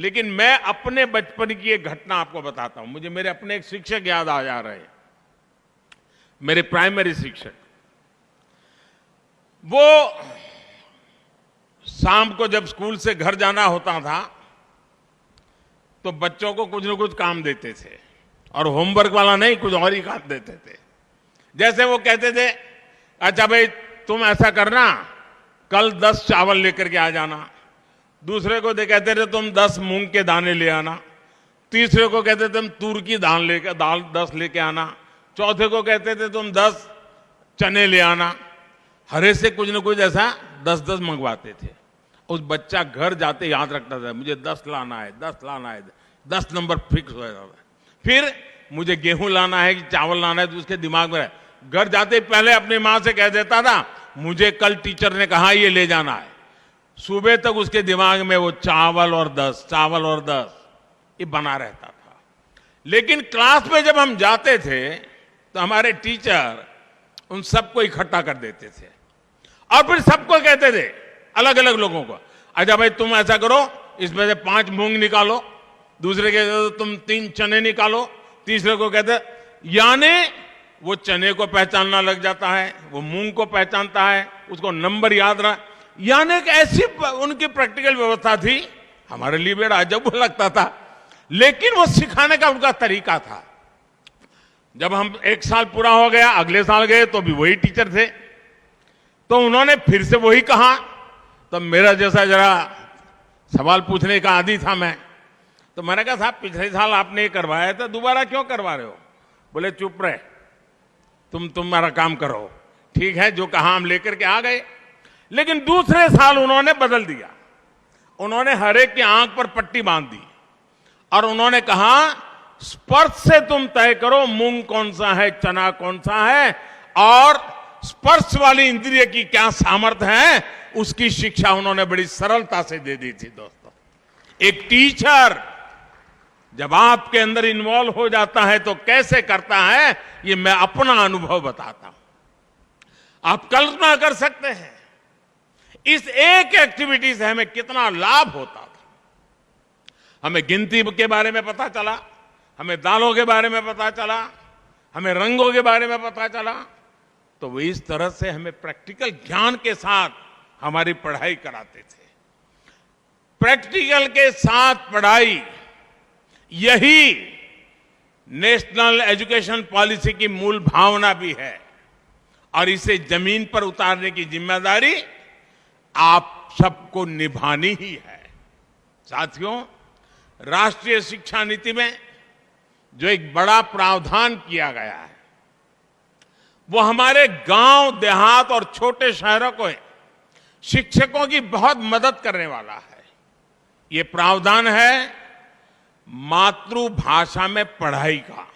लेकिन मैं अपने बचपन की एक घटना आपको बताता हूं। मुझे मेरे अपने एक शिक्षक याद आ जा रहे हैं, मेरे प्राइमरी शिक्षक। वो शाम को जब स्कूल से घर जाना होता था तो बच्चों को कुछ न कुछ काम देते थे, और होमवर्क वाला नहीं, कुछ और ही काम देते थे। जैसे वो कहते थे, अच्छा भाई तुम ऐसा करना, कल 10 चावल लेकर के आ जाना। दूसरे को कहते थे तुम 10 मूंग के दाने ले आना। तीसरे को कहते थे तुम तूर की दाल 10 लेके आना। चौथे को कहते थे तुम 10 चने ले आना। हरे से कुछ न कुछ ऐसा 10-10 मंगवाते थे। उस बच्चा घर जाते याद रखता था, मुझे 10 लाना है, 10 लाना है, 10 नंबर फिक्स हो जाता था। फिर मुझे गेहूं लाना है कि चावल लाना है, तो उसके दिमाग में घर जाते पहले अपनी मां से कह देता था, मुझे कल टीचर ने कहा ये ले जाना है। सुबह तक उसके दिमाग में वो चावल और 10, चावल और 10 ये बना रहता था। लेकिन क्लास में जब हम जाते थे तो हमारे टीचर उन सबको इकट्ठा कर देते थे और फिर सबको कहते थे, अलग अलग लोगों को, अच्छा भाई तुम ऐसा करो, इसमें से 5 मूंग निकालो। दूसरे कहते तुम 3 चने निकालो। तीसरे को कहते, यानी वो चने को पहचानना लग जाता है, वो मूंग को पहचानता है, उसको नंबर याद रहा। यानी एक ऐसी उनकी प्रैक्टिकल व्यवस्था थी, हमारे लिए बड़ा अजब लगता था, लेकिन वो सिखाने का उनका तरीका था। जब हम 1 साल पूरा हो गया, अगले साल गए तो भी वही टीचर थे, तो उन्होंने फिर से वही कहा। तो मेरा जैसा जरा सवाल पूछने का आदी था मैं, तो मैंने कहा साहब पिछले साल आपने ये करवाया था, दोबारा क्यों करवा रहे हो? बोले चुप रहे, तुम्हारा काम करो। ठीक है, जो कहा हम लेकर के आ गए। लेकिन दूसरे साल उन्होंने बदल दिया। उन्होंने हर एक की आंख पर पट्टी बांध दी और उन्होंने कहा, स्पर्श से तुम तय करो मूंग कौन सा है, चना कौन सा है, और स्पर्श वाली इंद्रिय की क्या सामर्थ्य है, उसकी शिक्षा उन्होंने बड़ी सरलता से दे दी थी। दोस्तों, एक टीचर जब आपके अंदर इन्वॉल्व हो जाता है तो कैसे करता है, ये मैं अपना अनुभव बताता हूं। आप कल्पना कर सकते हैं इस एक एक्टिविटी से हमें कितना लाभ होता था। हमें गिनती के बारे में पता चला, हमें दालों के बारे में पता चला, हमें रंगों के बारे में पता चला। तो वो इस तरह से हमें प्रैक्टिकल ज्ञान के साथ हमारी पढ़ाई कराते थे। प्रैक्टिकल के साथ पढ़ाई, यही नेशनल एजुकेशन पॉलिसी की मूल भावना भी है, और इसे जमीन पर उतारने की जिम्मेदारी आप सबको निभानी ही है। साथियों, राष्ट्रीय शिक्षा नीति में जो एक बड़ा प्रावधान किया गया है, वो हमारे गांव, देहात और छोटे शहरों को शिक्षकों की बहुत मदद करने वाला है। ये प्रावधान है मातृभाषा में पढ़ाई का।